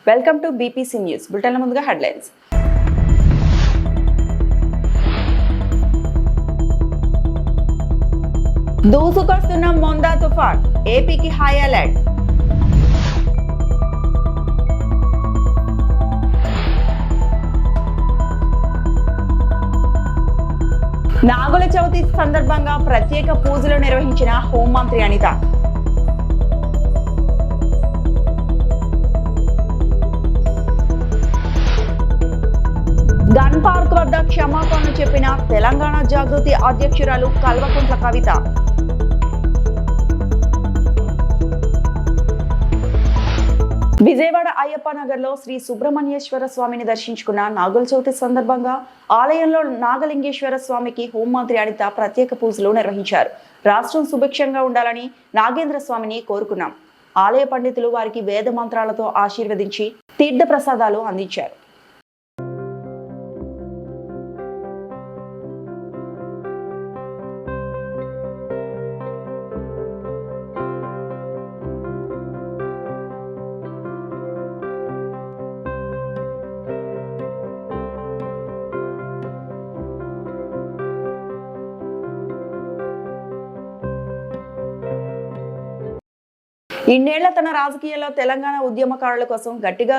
Welcome to BPC news. బులెటిన్ల ముందుగా headlines. దూసుకొస్తున్న Montha తుఫాన్, ఏపీకి హై అలర్ట్. నాగుల చవితి సందర్భంగా ప్రత్యేక పూజలు నిర్వహించిన హోంమంత్రి అనిత. గన్ పార్క్ వద్ద క్షమాపణలు చెప్పిన తెలంగాణ జాగృతి అధ్యక్షురాలు కల్వకుంట్ల కవిత. విజయవాడ అయ్యప్ప నగర్ లో శ్రీ సుబ్రహ్మణ్యేశ్వర స్వామిని దర్శించుకున్న నాగుల చవితి సందర్భంగా ఆలయంలో నాగలింగేశ్వర స్వామికి హోంమంత్రి అనిత ప్రత్యేక పూజలు నిర్వహించారు. రాష్ట్రం సుభిక్షంగా ఉండాలని నాగేంద్ర స్వామిని కోరుకున్నాం. ఆలయ పండితులు వారికి వేద మంత్రాలతో ఆశీర్వదించి తీర్థ ప్రసాదాలు అందించారు. ఇన్నేళ్ల తన రాజకీయాల్లో తెలంగాణ ఉద్యమకారుల కోసం గట్టిగా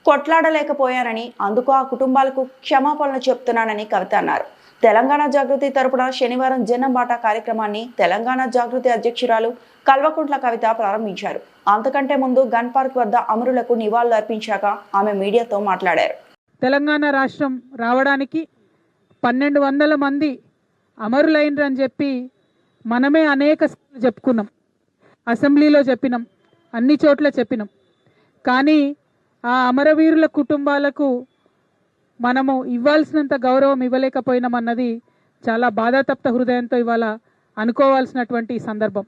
కొట్లాడలేకపోయానని, అందుకు ఆ కుటుంబాలకు క్షమాపణలు చెప్తున్నానని కవిత అన్నారు. తెలంగాణ జాగృతి తరపున శనివారం జనంబాట కార్యక్రమాన్ని తెలంగాణ జాగృతి అధ్యక్షురాలు కల్వకుంట్ల కవిత ప్రారంభించారు. అంతకంటే ముందు గన్ పార్క్ వద్ద అమరులకు నివాళులు అర్పించాక ఆమె మీడియాతో మాట్లాడారు. తెలంగాణ రాష్ట్రం రావడానికి 1200 మంది అమరులైనరని చెప్పి మనమే అనేక చెప్పుకున్నాం. అసెంబ్లీలో చెప్పినాం, అన్ని చోట్ల చెప్పినాం. కానీ ఆ అమరవీరుల కుటుంబాలకు మనము ఇవ్వాల్సినంత గౌరవం ఇవ్వలేకపోయినామన్నది చాలా బాధాతప్త హృదయంతో ఇవాళ అనుకోవాల్సినటువంటి సందర్భం.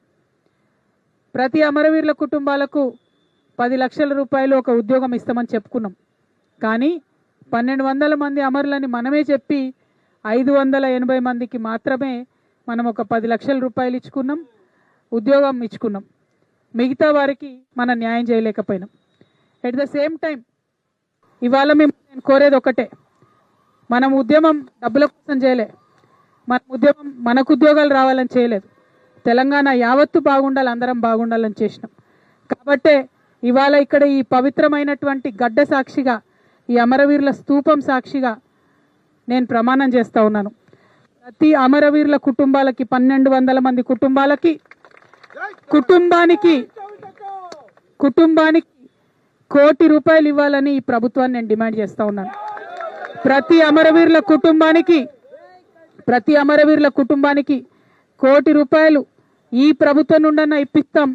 ప్రతి అమరవీరుల కుటుంబాలకు 10 లక్షల రూపాయలు ఒక ఉద్యోగం ఇస్తామని చెప్పుకున్నాం. కానీ 1200 మంది అమరులని మనమే చెప్పి 580 మందికి మాత్రమే మనం ఒక 10 లక్షల రూపాయలు ఇచ్చుకున్నాం, ఉద్యోగం ఇచ్చుకున్నాం. మిగతా వారికి మనం న్యాయం చేయలేకపోయినాం. ఎట్ ద సేమ్ టైం ఇవాళ నేను కోరేది ఒకటే, మనం ఉద్యమం డబ్బుల కోసం చేయలే, మన ఉద్యమం మనకు ఉద్యోగాలు రావాలని చేయలేదు. తెలంగాణ యావత్తు బాగుండాలి, అందరం బాగుండాలని చేసినాం. కాబట్టే ఇవాళ ఇక్కడ ఈ పవిత్రమైనటువంటి గడ్డ సాక్షిగా, ఈ అమరవీరుల స్తూపం సాక్షిగా నేను ప్రమాణం చేస్తూ ఉన్నాను. ప్రతి అమరవీరుల కుటుంబాలకి 1200 మంది కుటుంబానికి ₹1 కోటి ఇవ్వాలని ఈ ప్రభుత్వాన్ని నేను డిమాండ్ చేస్తూ ఉన్నాను. ప్రతి అమరవీరుల కుటుంబానికి ₹1 కోటి ఈ ప్రభుత్వం నుండైనా ఇప్పిస్తాం,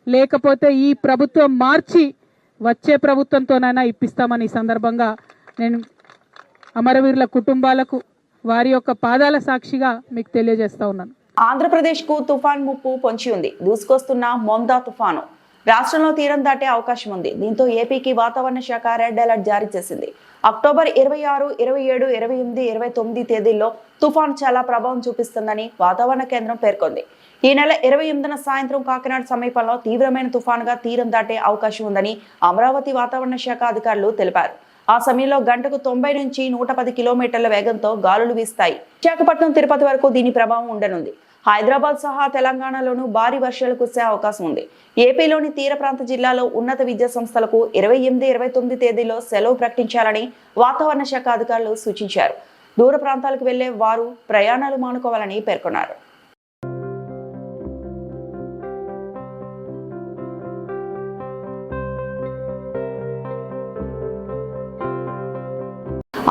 లేకపోతే ఈ ప్రభుత్వం మార్చి వచ్చే ప్రభుత్వంతోనైనా ఇప్పిస్తామని ఈ సందర్భంగా నేను అమరవీరుల కుటుంబాలకు వారి యొక్క పాదాల సాక్షిగా మీకు తెలియజేస్తా ఉన్నాను. ఆంధ్రప్రదేశ్ కు తుఫాన్ ముప్పు పొంచి ఉంది. దూసుకొస్తున్న మొందా తుఫాను రాష్ట్రంలో తీరం దాటే అవకాశం ఉంది. దీంతో ఏపీకి వాతావరణ శాఖ రెడ్ అలర్ట్ జారీ చేసింది. అక్టోబర్ 26, 27, 28, 29 తేదీల్లో తుఫాను చాలా ప్రభావం చూపిస్తుందని వాతావరణ కేంద్రం పేర్కొంది. ఈ నెల 28న సాయంత్రం కాకినాడ సమీపంలో తీవ్రమైన తుఫానుగా తీరం దాటే అవకాశం ఉందని అమరావతి వాతావరణ శాఖ అధికారులు తెలిపారు. ఆ సమయంలో గంటకు 90 నుంచి 110 కిలోమీటర్ల వేగంతో గాలులు వీస్తాయి. విశాఖపట్నం, తిరుపతి వరకు దీని ప్రభావం ఉండనుంది. హైదరాబాద్ సహా తెలంగాణలోనూ భారీ వర్షాలు కురిసే అవకాశం ఉంది. ఏపీలోని తీర ప్రాంత జిల్లాలో ఉన్నత విద్యా సంస్థలకు 28, 29 తేదీలో సెలవు ప్రకటించాలని వాతావరణ శాఖ అధికారులు సూచించారు. దూర ప్రాంతాలకు వెళ్లే వారు ప్రయాణాలు మానుకోవాలని పేర్కొన్నారు.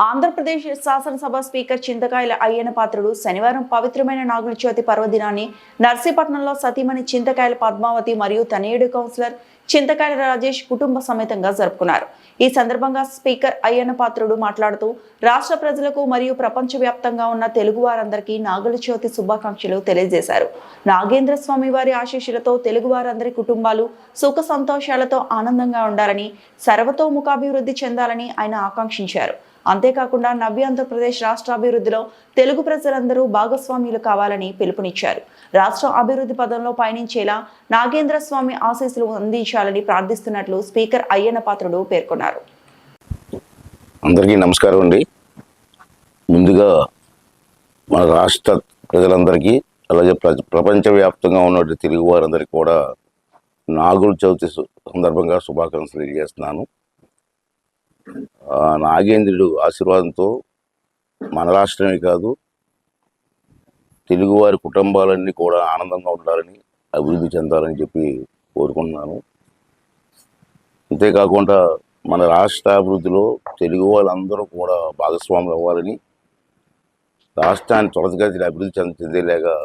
ఆంధ్రప్రదేశ్ శాసనసభ స్పీకర్ చింతకాయల అయ్యన్న పాత్రుడు శనివారం పవిత్రమైన నాగుల చవితి పర్వదినాన్ని నర్సీపట్నంలో సతీమణి చింతకాయల పద్మావతి మరియు తనయుడు కౌన్సిలర్ చింతకాయల రాజేష్ కుటుంబ సమేతంగా జరుపుకున్నారు. ఈ సందర్భంగా స్పీకర్ అయ్యన్న పాత్రుడు మాట్లాడుతూ రాష్ట్ర ప్రజలకు మరియు ప్రపంచవ్యాప్తంగా ఉన్న తెలుగు వారందరికీ నాగుల చవితి శుభాకాంక్షలు తెలియజేశారు. నాగేంద్ర స్వామి వారి ఆశీస్సులతో తెలుగు వారందరి కుటుంబాలు సుఖ సంతోషాలతో ఆనందంగా ఉండాలని, సర్వతోముఖాభివృద్ధి చెందాలని ఆయన ఆకాంక్షించారు. అంతేకాకుండా నవ్య ఆంధ్రప్రదేశ్ రాష్ట్ర అభివృద్ధిలో తెలుగు ప్రజలందరూ భాగస్వామ్యులు కావాలని పిలుపునిచ్చారు. రాష్ట్రం అభివృద్ధి పదంలో పయనించేలా నాగేంద్ర స్వామి ఆశీస్సులు అందించాలని ప్రార్థిస్తున్నట్లు స్పీకర్ అయ్యన్న పాత్రుడు పేర్కొన్నారు. అందరికీ నమస్కారం అండి. ముందుగా మన రాష్ట్ర ప్రజలందరికీ అలాగే ప్రపంచవ్యాప్తంగా ఉన్న తెలుగు వారందరికీ కూడా నాగుల చవితి సందర్భంగా శుభాకాంక్షలు తెలియజేస్తున్నాను. నాగేంద్రుడు ఆశీర్వాదంతో మన రాష్ట్రమే కాదు తెలుగువారి కుటుంబాలన్నీ కూడా ఆనందంగా ఉండాలని, అభివృద్ధి చెందాలని చెప్పి కోరుకుంటున్నాను. అంతేకాకుండా మన రాష్ట్ర అభివృద్ధిలో తెలుగు వాళ్ళందరూ కూడా భాగస్వాములు అవ్వాలని, రాష్ట్రాన్ని త్వరితగతిన అభివృద్ధి చెందేలాగా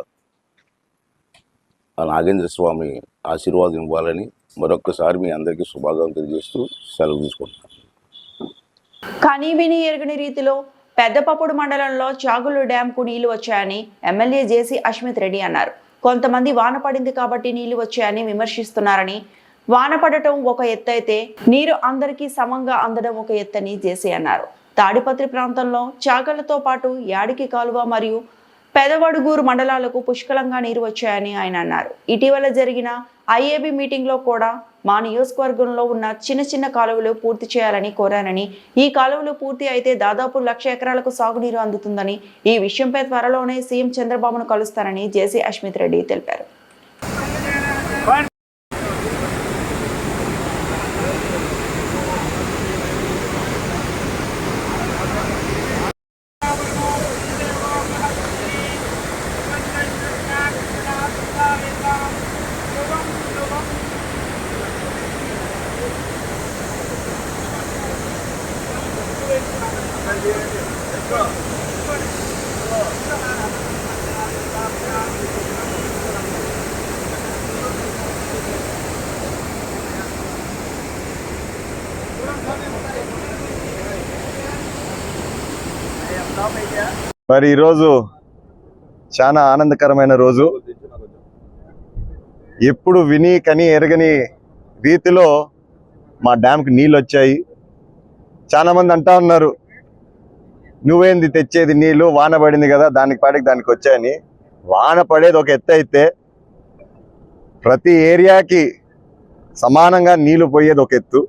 ఆ నాగేంద్ర స్వామి ఆశీర్వాదం ఇవ్వాలని మరొక్కసారి మీ అందరికీ శుభాకాంక్షలు తెలియజేస్తూ సెలవు తీసుకుంటున్నాను. కానీ విని ఎరుగని రీతిలో పెద్దపప్పుడు మండలంలో చాగులు డ్యాంకు నీళ్లు వచ్చాయని ఎమ్మెల్యే జేసీ అశ్మిత్ రెడ్డి అన్నారు. కొంతమంది వాన పడింది కాబట్టి నీళ్లు వచ్చాయని విమర్శిస్తున్నారని, వాన పడటం ఒక ఎత్తైతే నీరు అందరికీ సమంగా అందడం ఒక ఎత్తని జేసీ అన్నారు. తాడిపత్రి ప్రాంతంలో చాగళ్లతో పాటు యాడికి కాలువ మరియు పెదవడుగూరు మండలాలకు పుష్కలంగా నీరు వచ్చాయని ఆయన అన్నారు. ఇటీవల జరిగిన ఐఏబీ మీటింగ్లో కూడా మా నియోజకవర్గంలో ఉన్న చిన్న చిన్న కాలువలు పూర్తి చేయాలని కోరానని, ఈ కాలువలు పూర్తి అయితే దాదాపు 1,00,000 ఎకరాలకు సాగునీరు అందుతుందని, ఈ విషయంపై త్వరలోనే సీఎం చంద్రబాబును కలుస్తానని జేసీ అశ్మిత్ రెడ్డి తెలిపారు. మరి ఈరోజు చాలా ఆనందకరమైన రోజు. ఎప్పుడు విని కని ఎరగని రీతిలో మా డ్యామ్కి నీళ్ళు వచ్చాయి. చాలా మంది అంటా ఉన్నారు, నువ్వేంది తెచ్చేది నీళ్ళు, వాన పడింది కదా దానికి పాటికి దానికి వచ్చాయని. వాన పడేది ఒక ఎత్తు అయితే ప్రతి ఏరియాకి సమానంగా నీళ్లు పోయేది ఒక ఎత్తు.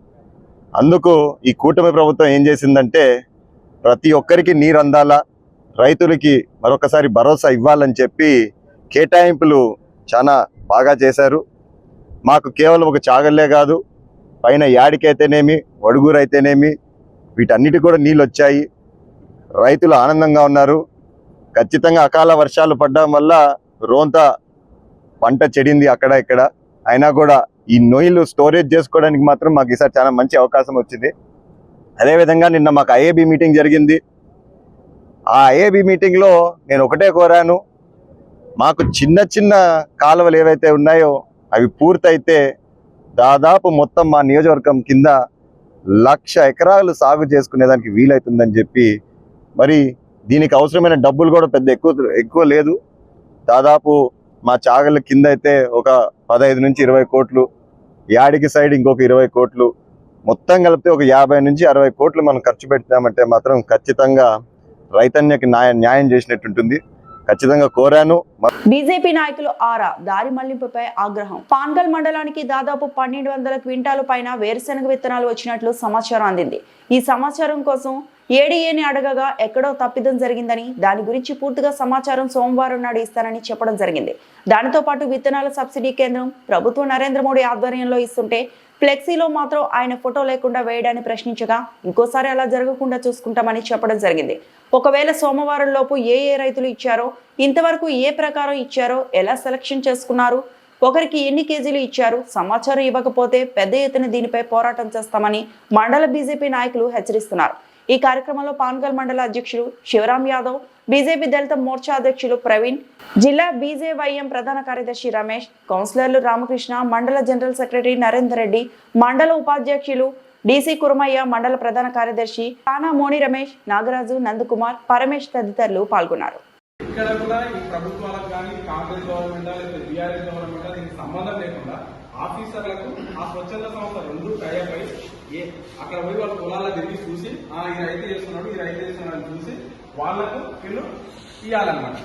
అందుకు ఈ కూటమి ప్రభుత్వం ఏం చేసిందంటే ప్రతి ఒక్కరికి నీరు అందాలా, రైతులకి మరొకసారి భరోసా ఇవ్వాలని చెప్పి కేటాయింపులు చాలా బాగా చేశారు. మాకు కేవలం ఒక చాగల్లే కాదు, పైన యాడికైతేనేమి వడుగూరు అయితేనేమి వీటన్నిటి కూడా నీళ్ళు వచ్చాయి. రైతులు ఆనందంగా ఉన్నారు. ఖచ్చితంగా అకాల వర్షాలు పడడం వల్ల రోంత పంట చెడింది అక్కడ ఇక్కడ. అయినా కూడా ఈ నీళ్లు స్టోరేజ్ చేసుకోవడానికి మాత్రం మాకు ఈసారి చాలా మంచి అవకాశం వచ్చింది. అదేవిధంగా నిన్న మాకు ఐఏబీ మీటింగ్ జరిగింది. ఆ ఐఏబీ మీటింగ్లో నేను ఒకటే కోరాను, మాకు చిన్న చిన్న కాలువలు ఏవైతే ఉన్నాయో అవి పూర్తయితే దాదాపు మొత్తం మా నియోజకవర్గం కింద 1,00,000 ఎకరాలు సాగు చేసుకునేదానికి వీలవుతుందని చెప్పి, మరి దీనికి అవసరమైన డబ్బులు కూడా పెద్ద ఎక్కువ లేదు. దాదాపు మా చాగళ్ళ కింద అయితే ఒక 15 నుంచి 20 కోట్లు, యాడికి సైడ్ ఇంకొక 20 కోట్లు, మొత్తం కలిపితే ఒక 50 నుంచి 60 కోట్లు మనం ఖర్చు పెట్టామంటే మాత్రం ఖచ్చితంగా రైతన్యకి న్యాయం చేసినట్టుంటుంది. ఖచ్చితంగా కోరాను. బీజేపీ నాయకులు ఆరా దారి మళ్లింపుపై ఆగ్రహం. పాన్గల్ మండలానికి దాదాపు 1,200 క్వింటాలు పైన వేరుశెనగ విత్తనాలు వచ్చినట్లు సమాచారం అందింది. ఈ సమాచారం కోసం ఏడీఏని అడగగా ఎక్కడో తప్పిదం జరిగిందని, దాని గురించి పూర్తిగా సమాచారం సోమవారం నాడు ఇస్తానని చెప్పడం జరిగింది. దానితో పాటు విత్తనాల సబ్సిడీ కేంద్రం ప్రభుత్వం నరేంద్ర మోడీ ఆధ్వర్యంలో ఇస్తుంటే ఫ్లెక్సీలో మాత్రం ఆయన ఫోటో లేకుండా వేయడాన్ని ప్రశ్నించగా ఇంకోసారి అలా జరగకుండా చూసుకుంటామని చెప్పడం జరిగింది. ఒకవేళ సోమవారం లోపు ఏ రైతులు ఇచ్చారో, ఇంతవరకు ఏ ప్రకారం ఇచ్చారో, ఎలా సెలక్షన్ చేసుకున్నారు, ఒకరికి ఎన్ని కేజీలు ఇచ్చారు, సమాచారం ఇవ్వకపోతే పెద్ద ఎత్తున దీనిపై పోరాటం చేస్తామని మండల బీజేపీ నాయకులు హెచ్చరిస్తున్నారు. ఈ కార్యక్రమంలో పాన్గల్ మండల అధ్యక్షులు శివరాం యాదవ్, బీజేపీ దళిత మోర్చా అధ్యక్షులు ప్రవీణ్, జిల్లా బీజేవైఎం ప్రధాన కార్యదర్శి రమేష్, కౌన్సిలర్లు రామకృష్ణ, మండల జనరల్ సెక్రటరీ నరేందర్ రెడ్డి, మండల ఉపాధ్యక్షులు డీసీ కురమయ్య, మండల ప్రధాన కార్యదర్శి తానా మోని రమేష్, నాగరాజు, నందకుమార్, పరమేష్ తదితరులు పాల్గొన్నారు. ఇక్కడ కూడా ఈ ప్రభుత్వాలకు కానీ కాంగ్రెస్ గవర్నమెంట్ లేదా బీఆర్ఎస్ గవర్నమెంట్ దీనికి సంబంధం లేకుండా ఆఫీసర్లకు ఆ స్వచ్ఛంద సంస్థ రెండు టైపై అక్కడ పోయి వాళ్ళ పొలాల్లో తిరిగి చూసి ఈ రైతు చేస్తున్నాడు ఈ రైతు చేస్తున్నాడు అని చూసి వాళ్లకు వీళ్ళు ఇవ్వాలన్నమాట.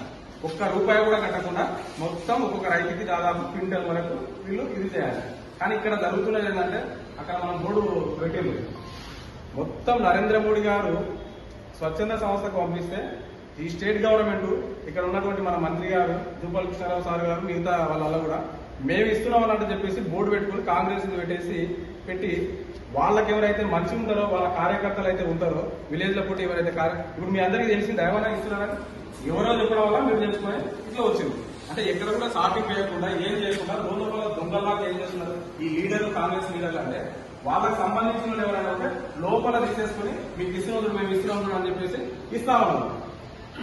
₹1 కూడా కట్టకుండా మొత్తం ఒక్కొక్క రైతుకి దాదాపు క్వింటల్ వరకు వీళ్ళు ఇది చేయాలి. కానీ ఇక్కడ జరుగుతున్నది ఏంటంటే అక్కడ మనం బోర్డు పెట్టేది మొత్తం నరేంద్ర మోడీ గారు స్వచ్ఛంద సంస్థకు పంపిస్తే ఈ స్టేట్ గవర్నమెంట్ ఇక్కడ ఉన్నటువంటి మన మంత్రి గారు జూపల్ కృష్ణారావు సార్ గారు మిగతా వాళ్ళ కూడా మేము ఇస్తున్నాం అన్నట్టు చెప్పేసి బోర్డు పెట్టుకుని కాంగ్రెస్ పెట్టి వాళ్ళకి ఎవరైతే మంచి ఉంటారో వాళ్ళ కార్యకర్తలు అయితే ఉంటారో విలేజ్ లో పుట్టి ఎవరైతే ఇప్పుడు మీ అందరికీ తెలిసింది ఏమైనా ఇస్తున్నారని ఎవరో చెప్పడం వల్ల మీరు తెలుసుకొని ఇట్లా వచ్చింది. అంటే ఎక్కడ కూడా షాపింగ్ చేయకుండా ఏం చేయకుండా రోజుల దొంగల్లాగా ఏం చేస్తున్నారు ఈ లీడర్లు, కాంగ్రెస్ లీడర్లు అంటే వాళ్ళకి సంబంధించిన ఎవరైనా ఉంటే లోపల తీసేసుకుని మీకు ఇస్తున్నారు మేము ఇస్తున్నాం అని చెప్పేసి ఇస్తా ఉన్నాం.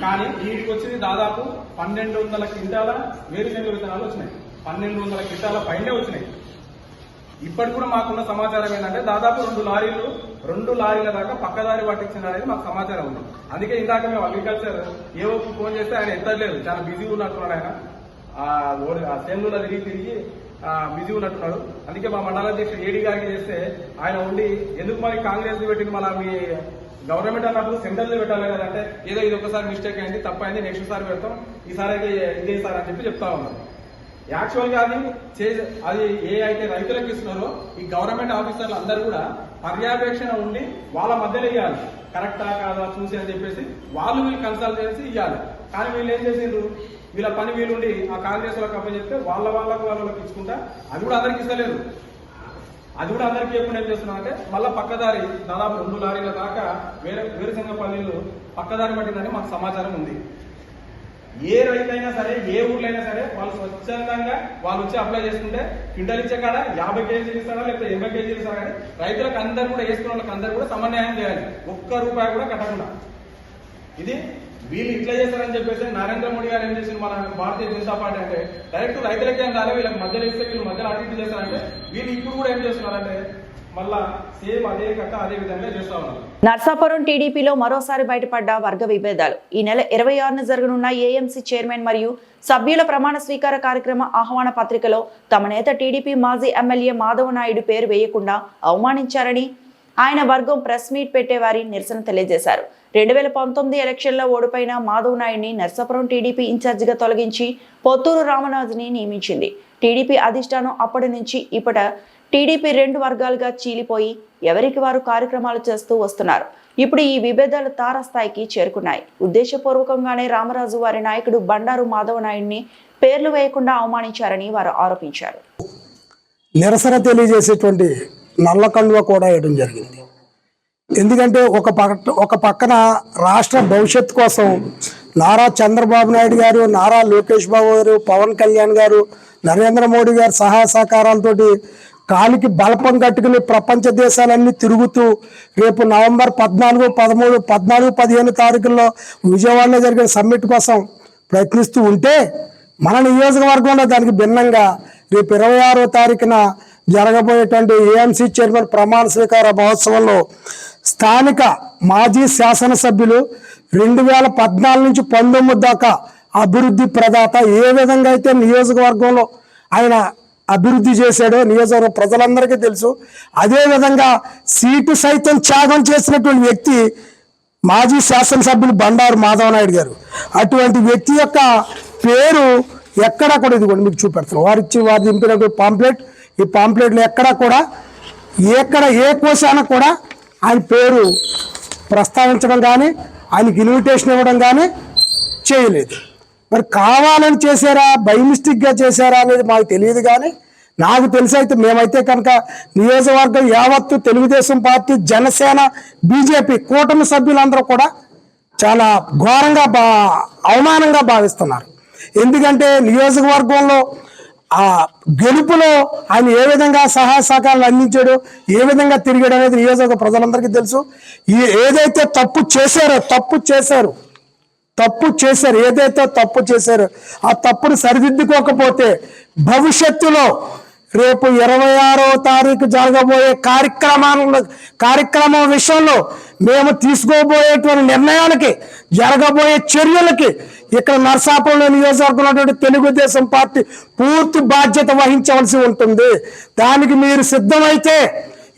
కానీ వీటికి వచ్చింది దాదాపు 1200 క్వింటాల వేరుశనగ విత్తనాలు వచ్చినాయి. 1200 క్వింటాల పైనే వచ్చినాయి. ఇప్పటి కూడా మాకున్న సమాచారం ఏంటంటే దాదాపు 2 లారీల దాకా పక్కదారి పట్టించిన అనేది మాకు సమాచారం ఉంది. అందుకే ఇందాక మేము అగ్రికల్చర్ ఏవో ఫోన్ చేస్తే ఆయన ఎత్తలేదు, చాలా బిజీగా ఉన్నట్టున్నాడు. ఆయన సేనులో తిరిగి బిజీ ఉన్నట్టున్నాడు. అందుకే మా మండల అధ్యక్షుడు ఏడీ గారికి చేస్తే ఆయన ఉండి ఎందుకు మరి కాంగ్రెస్ పెట్టింది మళ్ళీ మీ గవర్నమెంట్ అన్నప్పుడు సెంట్రల్ పెట్టాలి కదంటే ఏదో ఇది ఒకసారి మిస్టేక్ అయింది, తప్పైంది, నెక్స్ట్ సారి పెడతాం, ఈసారి అయితే ఇదే సార్ అని చెప్తా ఉన్నారు. యాక్చువల్ గా అది ఏ అయితే రైతులకు ఇస్తున్నారో ఈ గవర్నమెంట్ ఆఫీసర్లు అందరూ కూడా పర్యవేక్షణ ఉండి వాళ్ళ మధ్యలో ఇవ్వాలి, కరెక్టా కాదా చూసి అని చెప్పేసి వాళ్ళు వీళ్ళు కన్సల్ట్ చేసి ఇవ్వాలి. కానీ వీళ్ళు ఏం చేసిండ్రు, వీళ్ళ పని వీలుండి ఆ కాంగ్రెస్ వాళ్ళకి అప్పచెప్తే వాళ్ళకి ఇచ్చుకుంటా అది కూడా అందరికి ఇస్తలేదు. అది కూడా అందరికీ ఎప్పుడు ఏం చేస్తున్నారంటే మళ్ళీ పక్కదారి దాదాపు 2 లారీల దాకా వేరుశనగ పల్లీలు పక్కదారి పట్టిందని మాకు సమాచారం ఉంది. ఏ రైతైనా సరే ఏ ఊర్లో అయినా సరే వాళ్ళు స్వచ్ఛందంగా వాళ్ళు వచ్చి అప్లై చేసుకుంటే క్వింటల్ ఇచ్చే కాడ 50 కేజీలు ఇస్తారా లేకపోతే 80 కేజీలు ఇస్తారా కానీ రైతులకు అందరూ కూడా వేసుకున్న వాళ్ళకి అందరూ కూడా సమన్వయం చేయాలి, ₹1 కూడా కట్టకుండా. ఇది వీళ్ళు ఇట్లా చేస్తారని చెప్పేసి నరేంద్ర మోడీ గారు ఏం చేసింది మన భారతీయ జనతా పార్టీ అంటే డైరెక్ట్ రైతులకి ఏం కాదు, వీళ్ళకి మధ్యలో ఇస్తే వీళ్ళు మధ్యలో అటు ఇటు చేస్తారంటే వీళ్ళు ఇప్పుడు కూడా ఏం చేస్తున్నారంటే మళ్ళా సేమ్ అదే కట్ట అదే విధంగా చేస్తా ఉన్నారు. నర్సాపురం టీడీపీలో మరోసారి బయటపడ్డ వర్గ విభేదాలు. ఈ నెల 26న జరగనున్న ఏఎంసీ చైర్మన్ మరియు సభ్యుల ప్రమాణ స్వీకార కార్యక్రమ ఆహ్వాన పత్రికలో తమ నేత టీడీపీ మాజీ ఎమ్మెల్యే మాధవ నాయుడు పేరు వేయకుండా అవమానించారని ఆయన వర్గం ప్రెస్ మీట్ పెట్టేవారి నిరసన తెలియజేశారు. 2019 ఎలక్షన్లో ఓడిపోయిన మాధవ్ నాయుడిని నర్సాపురం టీడీపీ ఇన్ఛార్జిగా తొలగించి పొత్తూరు రామరాజుని నియమించింది. టీడీపీ అధిష్టానం అప్పటి నుంచి ఇప్పట టీడీపీ 2 వర్గాలుగా చీలిపోయి ఎవరికి వారు కార్యక్రమాలు చేస్తూ వస్తున్నారు. ఇప్పుడు ఈ విభేదాలు తారస్థాయికి చేరుకున్నాయి. ఉద్దేశపూర్వకంగానే రామరాజు వారి నాయకుడు బండారు మాధవ నాయుడిని పేర్లు వేయకుండా అవమానించారని వారు ఆరోపించారు. నిరసన తెలియజేసేటువంటి నల్ల కండువ కూడా వేయడం జరిగింది. ఎందుకంటే ఒక పక్కన రాష్ట్ర భవిష్యత్తు కోసం నారా చంద్రబాబు నాయుడు గారు, నారా లోకేష్ బాబు గారు, పవన్ కళ్యాణ్ గారు, నరేంద్ర మోడీ గారు సహాయ సహకారాలతోటి కాలికి బలపం కట్టుకుని ప్రపంచ దేశాలన్నీ తిరుగుతూ రేపు నవంబర్ 14, 13, 14, 15 తారీఖుల్లో విజయవాడలో జరిగే సమ్మిట్ కోసం ప్రయత్నిస్తూ ఉంటే మన నియోజకవర్గంలో దానికి భిన్నంగా రేపు 26వ తారీఖున జరగబోయేటువంటి ఏఎంసీ చైర్మన్ ప్రమాణ స్వీకార మహోత్సవంలో స్థానిక మాజీ శాసనసభ్యులు 2014 నుంచి 19 దాకా అభివృద్ధి ప్రదాత ఏ విధంగా అయితే నియోజకవర్గంలో ఆయన అభివృద్ధి చేశాడో నియోజకవర్గ ప్రజలందరికీ తెలుసు. అదేవిధంగా సీటు సైతం త్యాగం చేసినటువంటి వ్యక్తి మాజీ శాసనసభ్యులు బండారు మాధవ నాయుడు గారు. అటువంటి వ్యక్తి యొక్క పేరు ఎక్కడా కూడా ఇదిగోండి మీకు చూపెడతాను. వారు దింపినటువంటి పాంప్లెట్, ఈ పాంప్లెట్లు ఎక్కడా కూడా ఏ కోశాన కూడా ఆయన పేరు ప్రస్తావించడం కానీ ఆయనకి ఇన్విటేషన్ ఇవ్వడం కానీ చేయలేదు. మరి కావాలని చేశారా, బై మిస్టేక్గా చేశారా అనేది మాకు తెలియదు. కానీ నాకు తెలిసి అయితే మేమైతే కనుక నియోజకవర్గం యావత్తు తెలుగుదేశం పార్టీ, జనసేన, బీజేపీ కూటమి సభ్యులందరూ కూడా చాలా ఘోరంగా అవమానంగా భావిస్తున్నారు. ఎందుకంటే నియోజకవర్గంలో ఆ గెలుపులో ఆయన ఏ విధంగా సహాయ సహకారాలు అందించాడు, ఏ విధంగా తిరిగాడు అనేది నియోజకవర్గ ప్రజలందరికీ తెలుసు. ఏదైతే తప్పు చేశారు ఏదైతే తప్పు చేశారో ఆ తప్పును సరిదిద్దుకోకపోతే భవిష్యత్తులో రేపు 26వ తారీఖు జరగబోయే కార్యక్రమం విషయంలో మేము తీసుకోబోయేటువంటి నిర్ణయాలకి, జరగబోయే చర్యలకి ఇక్కడ నర్సాపురంలో నియోజకవర్గంలో తెలుగుదేశం పార్టీ పూర్తి బాధ్యత వహించవలసి ఉంటుంది. దానికి మీరు సిద్ధమైతే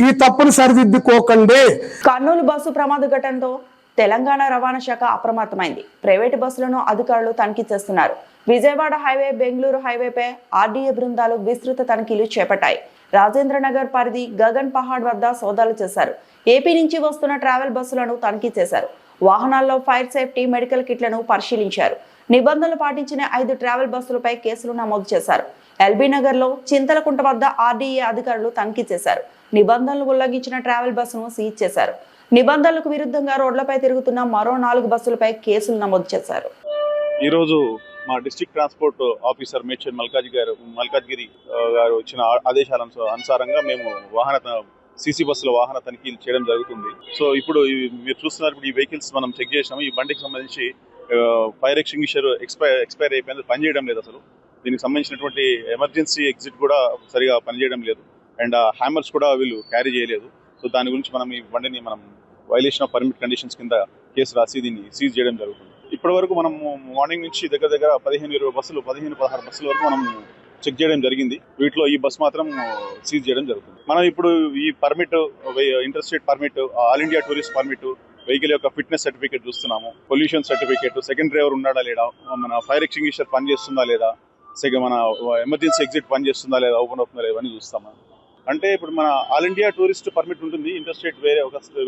ఈ తప్పును సరిదిద్దుకోకండి. కర్నూలు బస్సు ప్రమాద ఘటనతో తెలంగాణ రవాణా శాఖ అప్రమత్తమైంది. ప్రైవేటు బస్సులను అధికారులు తనిఖీ చేస్తున్నారు. విజయవాడ హైవే, బెంగళూరు హైవేపై ఆర్డీఏ బృందాలు విస్తృత తనిఖీలు చేపట్టాయి. రాజేంద్రనగర్ పరిధి గగన్ పహాడ్ వద్ద సోదాలు చేశారు. ఏపీ నుంచి వస్తున్న ట్రావెల్ బస్సులను తనిఖీ చేశారు. వాహనాల్లో ఫైర్ సేఫ్టీ, మెడికల్ కిట్లను పరిశీలించారు. నిబంధనలు పాటించిన 5 ట్రావెల్ బస్సులపై కేసులు నమోదు చేశారు. ఎల్బీ నగర్ లో చింతలకుంట వద్ద ఆర్డీఏ అధికారులు తనిఖీ చేశారు. నిబంధనలు ఉల్లంఘించిన ట్రావెల్ బస్సును సీజ్ చేశారు. నిబంధనలకు విరుద్ధంగా రోడ్లపై తిరుగుతున్న మరో 4 బస్సులపై కేసులు నమోదు చేశారు. ఈ రోజు మా district transport officer Medchal Malkajgiri గారు ఇచ్చిన ఆదేశాల అనుసారంగా మేము సీసీ బస్సుల వాహన తనిఖీలు చేయడం జరుగుతుంది. సో ఇప్పుడు మీరు చూస్తున్నారు, ఇప్పుడు ఈ వెహికల్స్ మనం చెక్ చేసినాము. ఈ బండికి సంబంధించి ఫైర్ ఎక్స్టింగ్విషర్ ఎక్స్పైర్ అయిపోయింది, పనిచేయడం లేదు. అసలు దీనికి సంబంధించినటువంటి ఎమర్జెన్సీ ఎగ్జిట్ కూడా సరిగా పనిచేయడం లేదు. అండ్ హ్యామర్స్ కూడా వీళ్ళు క్యారీ చేయలేదు. సో దాని గురించి మనం ఈ బండిని వైలేషన్ ఆఫ్ పర్మిట్ కండిషన్స్ కింద కేసు రాసి దీన్ని సీజ్ చేయడం జరుగుతుంది. ఇప్పటి వరకు మనం మార్నింగ్ నుంచి దగ్గర 15-16 బస్సుల వరకు మనం చెక్ చేయడం జరిగింది. వీటిలో ఈ బస్ మాత్రం సీజ్ చేయడం జరుగుతుంది. మనం ఇప్పుడు ఈ permit, inter state permit, all India tourist permit, vehicle యొక్క ఫిట్నెస్ సర్టిఫికేట్ చూస్తున్నాము, పొల్యూషన్ సర్టిఫికేట్, సెకండ్ డ్రైవర్ ఉన్నాడా లేదా, మన ఫైర్ ఎక్స్టింగ్విషర్ పనిచేస్తుందా లేదా, మన ఎమర్జెన్సీ ఎగ్జిట్ పనిచేస్తుందా లేదా, ఓపెన్ అవుతుందా లేదా అని చూస్తాము. అంటే ఇప్పుడు మన ఆల్ ఇండియా టూరిస్ట్ పర్మిట్ ఉంటుంది. ఇంటర్ స్టేట్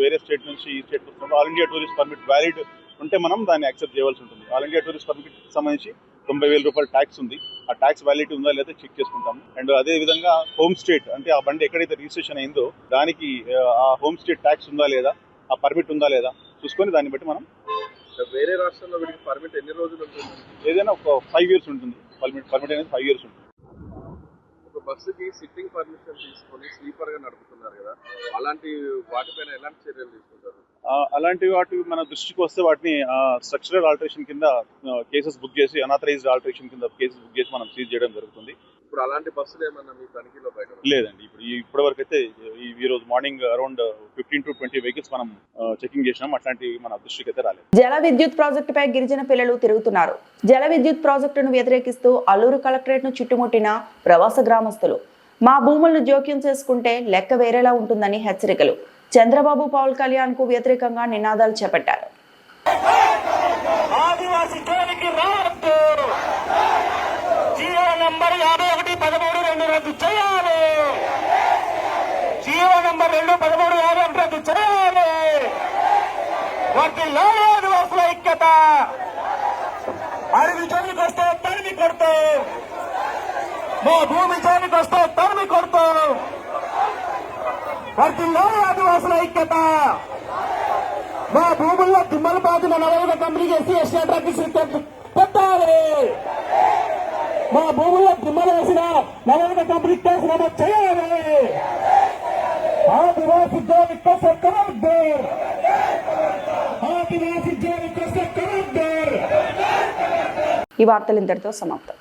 వేరే స్టేట్ నుంచి ఈ స్టేట్ వస్తున్నప్పుడు all India tourist permit valid ఉంటే మనం దాన్ని యాక్సెప్ట్ చేయవలసి ఉంటుంది. ఆల్ ఇండియా టూరిస్ట్ పర్మిట్ సంబంధించి 90,000 రూపాయల ట్యాక్స్ ఉంది. ఆ ట్యాక్స్ వ్యాలిడిటీ ఉందా లేదా చెక్ చేసుకుంటాం. అండ్ అదే విధంగా హోమ్ స్టేట్, అంటే ఆ బండి ఎక్కడైతే రిజిస్ట్రేషన్ అయిందో దానికి ఆ హోమ్ స్టేట్ ట్యాక్స్ ఉందా లేదా, ఆ పర్మిట్ ఉందా లేదా చూసుకొని దాన్ని బట్టి మనం వేరే రాష్ట్రంలో వీటికి పర్మిట్ ఎన్ని రోజులు ఉంటుంది? ఏదైనా ఒక 5 years ఉంటుంది. పర్మిట్ అనేది 5 years ఉంటుంది. ఒక బస్సుకి సిట్టింగ్ పర్మిషన్ తీసుకొని స్లీపర్ గా నడుపుతున్నారు కదా, అలాంటి వాటిపైన ఎలాంటి చర్యలు తీసుకుంటారు? అలాంటి వాటి మన దృష్టికి వస్తే వాటిని స్ట్రక్చరల్ ఆల్టరేషన్ కింద కేసెస్ బుక్ చేసి, అనాథరైజ్డ్ ఆల్టరేషన్ కింద కేసెస్ బుక్ చేసి మనం సీజ్ చేయడం జరుగుతుంది. ఇప్పుడు అలాంటి బస్సులు ఏమన్నా మీ తనిఖీలో బయట లేదండి. ఇప్పటి వరకు అయితే ఈ రోజు మార్నింగ్ అరౌండ్ 15 to 20 వెహికల్స్ మనం చెకింగ్ చేసినాం. అట్లాంటివి మన దృష్టికి అయితే రాలేదు. జల విద్యుత్ ప్రాజెక్టుపై గిరిజన పిల్లలు తిరుగుతున్నారు. జల విద్యుత్ ప్రాజెక్టును వ్యతిరేకిస్తూ అల్లూరు కలెక్టరేట్ ను చుట్టుముట్టిన ప్రవాస గ్రామస్తులు మా భూములను జోక్యం చేసుకుంటే లెక్క వేరేలా ఉంటుందని హెచ్చరికలు. చంద్రబాబు, పవన్ కళ్యాణ్ కు వ్యతిరేకంగా నినాదాలు చేపట్టారు. నంబర్ 5113 రద్దు చేయాలి. జీవో నంబర్ 213 రద్దు చేయాలి. వర్ధిల్లాలి ఆదివాసుల ఐక్యత. అడవి జోలికి వస్తే తరిమి కొడుతూ, మా భూమి జోలికి వస్తే తరిమి కొడుతూ, వర్ధిల్లాలి ఆదివాసుల ఐక్యత. మా భూముల్లో దిమ్మలు పాతున్న నవయుగ కంపెనీకి ఎస్సీ ఎస్టీ పెట్టాలి. మా భూముల్లో దిమ్మలు వేసిన నవయుగ కంపెనీ కేసు నమోదు చేయాలి. ఆదివాసి జోలికి వస్తే కరద్దార్. ఆదివాసి జోలికి వస్తే కరద్దార్. ఈ వార్తలు ఇంతటితో సమాప్తం.